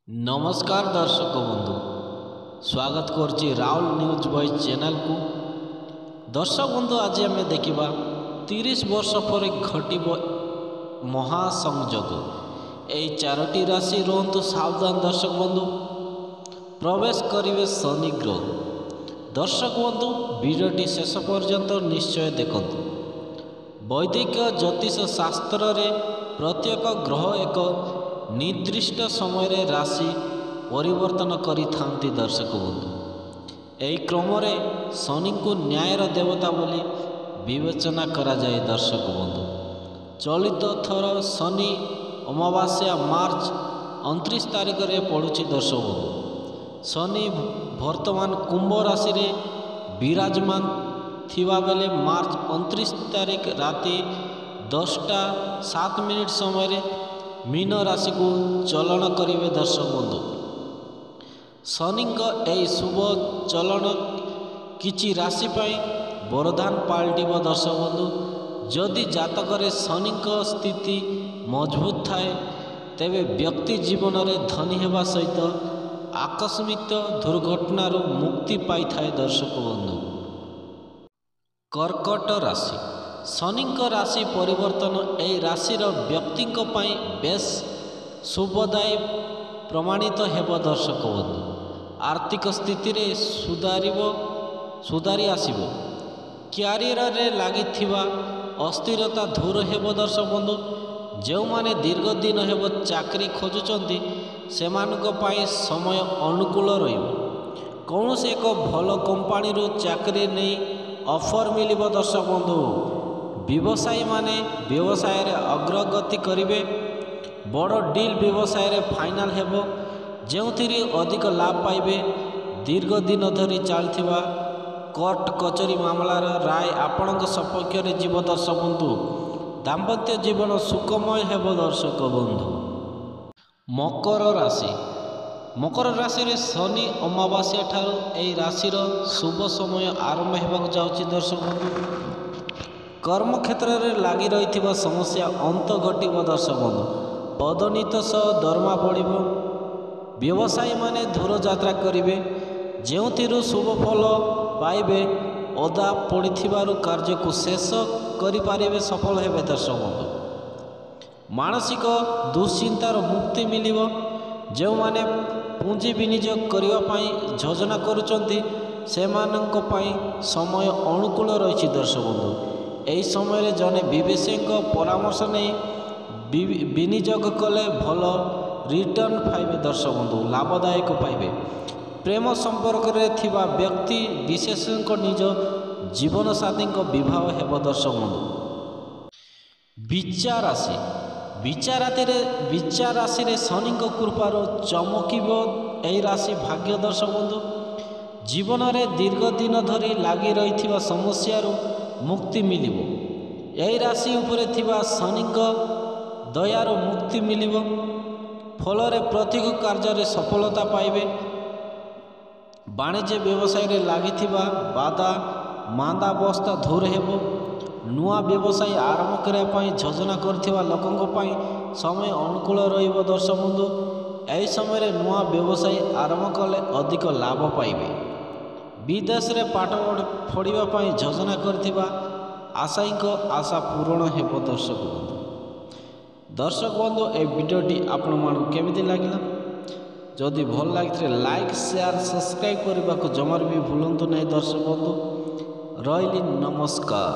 नमस्कार दर्शक बंधु स्वागत करछि राहुल न्यूज बॉय चैनल को। दर्शक बंधु आज आम देखा 30 वर्ष पर घटब महासंयोग। यही चारोटी राशि रुहतु सावधान दर्शक बंधु। प्रवेश करेंगे शनि ग्रह। दर्शक बंधु वीडियोटी शेष पर्यंत निश्चय देखंतु। वैदिक ज्योतिष शास्त्र रे प्रत्येक ग्रह एक निर्दिष्ट समय रे राशि परिवर्तन करिथांती दर्शक बंधु। एही क्रम रे शनि को न्यायर देवता बोली विवेचना करा जाए दर्शक बंधु। चलित थर शनि अमावास्या मार्च 29 तारिख रे पड़ुछि दर्शक बंधु। शनि वर्तमान कुंभ राशि रे विराजमान थिबा बेले मार्च 29 तारिख राति 10:07 समय रे मीन राशि को चलन करेंगे दर्शक बंधु। शनि यही शुभ चलन किछि राशि वरदान पलटिब दर्शक बंधु। जदि जातक शनि स्थिति मजबूत थाए तेबे व्यक्ति जीवन में धनी होगा सहित आकस्मिक दुर्घटना मुक्ति पाई थाए दर्शक बंधु। कर्कट राशि शनि राशि परिवर्तन यह राशि व्यक्ति बेस शुभदायी प्रमाणित हेब दर्शक बंधु। आर्थिक स्थिति रे सुधारी आसिबो। क्यारियर रे लागि अस्थिरता दूर हेब दर्शक बंधु। जो माने दीर्घ दिन हेब चाकरी खोजुचंती सेमानक पाई समय अनुकूल रहिबो। कौन से एक भल कंपनी रो चाकरी नहीं ऑफर मिलिबो दर्शक बंधु। व्यवसायी माने व्यवसाय रे अग्रगति करिवे। बड़ डील व्यवसाय रे फाइनल हेबो जेउथिरे अधिक लाभ पाइबे। दीर्घ दिन धरी चलथिबा कोर्ट कचेरी मामलार राय आपणक सपक्ष रे जीव दर्शक बंधु। दाम्पत्य जीवन सुखमय हेबो दर्शक बंधु। मकर राशि रे शनि अमावास्या ठारू एही राशि शुभ समय आरंभ हेबाक जाउछि दर्शक बंधु। कर्म क्षेत्र में लगी रही समस्या अंत घटब दर्शक बंधु। पदोन्नत सह दरमा बढ़। व्यवसायी माने दूर यात्रा करेंगे जो शुभ फल पाइबे। अदा पड़ू कार्य को शेष करें सफल हेबे दर्शक बंधु। मानसिक दुश्चिंतार मुक्ति मिलिब। जो माने पुंजी विनियोग करने योजना करुचंती सेमानंक पाई समय अनुकूल रही दर्शक बंधु। यही समय जने विवेशक परामर्श नहीं विनियोग कले भल रिटर्न पाइबे दर्शक बंधु। लाभदायक पाइबे। प्रेम संपर्क रे थिबा व्यक्ति विशेषक निज जीवन साथी विवाह हेब दर्शक बंधु। विचार राशि रे शनि कृपार चमकिब यही राशि भाग्य दर्शक बंधु। जीवन में दीर्घ दिन धरी लगी रही समस्या मुक्ति मिलिब। यही राशि उपरे थिबा शनि दयार मुक्ति मिलिब। फल प्रत्येक कार्य सफलता पाइबे। वाणिज्य व्यवसाय रे लगी बाधा मांदावस्था दूर हेबो। नुआ व्यवसाय आरंभ करने योजना करथिबा लोकंक पाई समय अनुकूल रहिबो दर्शक बंधु। यही समय नुआ व्यवसाय आरंभ कले अधिक लाभ पाइबे। विदेश रे पाठ पढ़ा योजना करथिबा आशायी आशा पूरण हेब दर्शक बंधु। दर्शक बंधु ए वीडियोटी आपण मानक केमिति लागला। जदि भल लगी लाइक शेयर सब्सक्राइब करने को जमार भी भूलु नहीं दर्शक बंधु। रही नमस्कार।